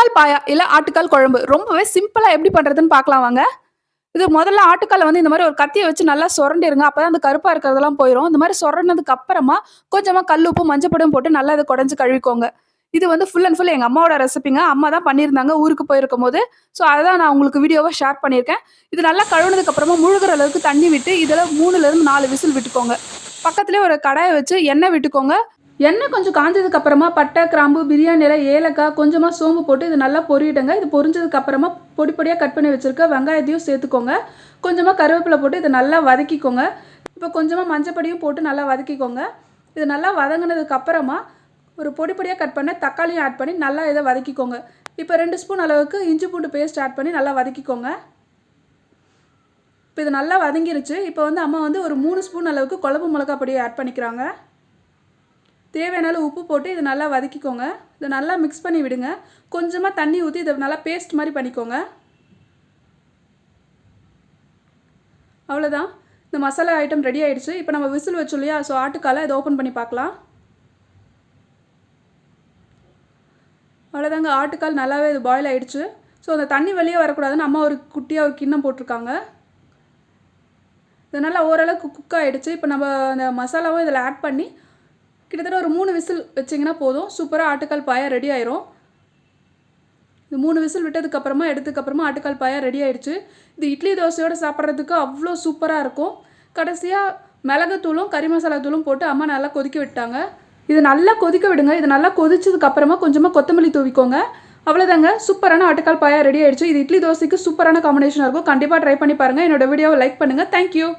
ஆட்டுக்கால் பாயா இல்ல ஆட்டுக்கால் குழம்பு ரொம்பவே சிம்பிளா எப்படி பண்றதுன்னு பார்க்கலாம் வாங்க. இது முதல்ல ஆட்டுக்கால வந்து இந்த மாரி ஒரு கத்திய வச்சு நல்லா சொரண்டிருங்க. அப்பதான் அந்த கருப்பா இருக்கிறதெல்லாம் போயிரும். இந்த மாரி சொரண்டுனதுக்கு அப்புறமா கொஞ்சமா கல் உப்பு, மஞ்சள் பொடியும் போட்டு நல்லா இத குடஞ்சு கழுவிக்கோங்க. இது வந்து ஃபுல் அண்ட் ஃபுல் எங்க அம்மாவோட ரெசிபிங்க. அம்மா தான் பண்ணியிருந்தாங்க ஊருக்கு போயிருக்கும்போது. ஸோ அததான் நான் உங்களுக்கு வீடியோவா ஷேர் பண்ணியிருக்கேன். இது நல்லா கழுவுனதுக்கு அப்புறமா முழுகுற அளவுக்கு தண்ணி விட்டு, இதுல 3லிருந்து 4 விசில் விட்டுக்கோங்க. பக்கத்திலேயே ஒரு கடாய வச்சு எண்ணெய் விட்டுக்கோங்க. எண்ணெய் கொஞ்சம் காஞ்சதுக்கு அப்புறமா பட்டை, கிராம்பு, பிரியாணி இலை, ஏலக்காய், கொஞ்சமா சோம்பு போட்டு இது நல்லா பொரியட்டுங்க. இது பொரிஞ்சதுக்கு அப்புறமா பொடி பொடியா கட் பண்ணி வச்சிருக்க வெங்காயத்தையும் சேர்த்துக்கோங்க. கொஞ்சமா கருவேப்பிலை போட்டு இதை நல்லா வதக்கிக்கோங்க. இப்போ கொஞ்சமா மஞ்சப்பொடியும் போட்டு நல்லா வதக்கிக்கோங்க. இது நல்லா வதங்கினதுக்கு அப்புறமா ஒரு பொடி பொடியா கட் பண்ண தக்காளியும் ஆட் பண்ணி நல்லா இதை வதக்கிக்கோங்க. இப்போ 2 ஸ்பூன் அளவுக்கு இஞ்சி பூண்டு பேஸ்ட் ஆட் பண்ணி நல்லா வதக்கிக்கோங்க. இப்போ இது நல்லா வதங்கிருச்சு. இப்போ வந்து அம்மா வந்து ஒரு 3 ஸ்பூன் அளவுக்கு குழம்பு மிளகாய் பொடியை ஆட் பண்ணிக்கிறாங்க. தேவையான உப்பு போட்டு இதை நல்லா வதக்கிக்கோங்க. இதை நல்லா மிக்ஸ் பண்ணி விடுங்க. கொஞ்சமாக தண்ணி ஊற்றி இதை நல்லா பேஸ்ட் மாதிரி பண்ணிக்கோங்க. அவ்வளோதான், இந்த மசாலா ஐட்டம் ரெடி ஆயிடுச்சு. இப்போ நம்ம விசில் வச்சோம் இல்லையா, ஸோ ஆட்டுக்காலை இதை ஓப்பன் பண்ணி பார்க்கலாம். அவ்வளோதாங்க, ஆட்டுக்கால் நல்லாவே இது பாயில் ஆகிடுச்சு. ஸோ அந்த தண்ணி வெளியே வரக்கூடாதுன்னு அம்மா ஒரு குட்டியாக ஒரு கிண்ணம் போட்டிருக்காங்க. இது நல்லா ஓரளவுக்கு குக் ஆகிடுச்சு. இப்போ நம்ம அந்த மசாலாவும் இதில் ஆட் பண்ணி கிட்டத்தட்ட ஒரு 3 விசில் வச்சிங்கன்னா போதும். சூப்பராக ஆட்டுக்கால் பாயா ரெடி ஆயிரும். இது 3 விசில் விட்டதுக்கப்புறமா எடுத்ததுக்கப்புறமா ஆட்டுக்கால் பாயா ரெடி ஆயிடுச்சு. இது இட்லி தோசையோடு சாப்பிட்றதுக்கு அவ்வளோ சூப்பராக இருக்கும். கடைசியாக மிளகுத்தூளும் கறி மசாலா தூளும் போட்டு அம்மா நல்லா கொதிக்க விட்டாங்க. இது நல்லா கொதிக்க விடுங்க. இது நல்லா கொதிச்சதுக்கப்புறமா கொஞ்சமாக கொத்தமல்லி தூவிக்கோங்க. அவ்வளோதாங்க, சூப்பரான ஆட்டுக்கால் பாயா ரெடி ஆயிடுச்சு. இது இட்லி தோசைக்கு சூப்பரான காம்பினேஷனாக இருக்கும். கண்டிப்பாக ட்ரை பண்ணி பாருங்கள். என்னோட வீடியோவை லைக் பண்ணுங்கள். தேங்க்யூ.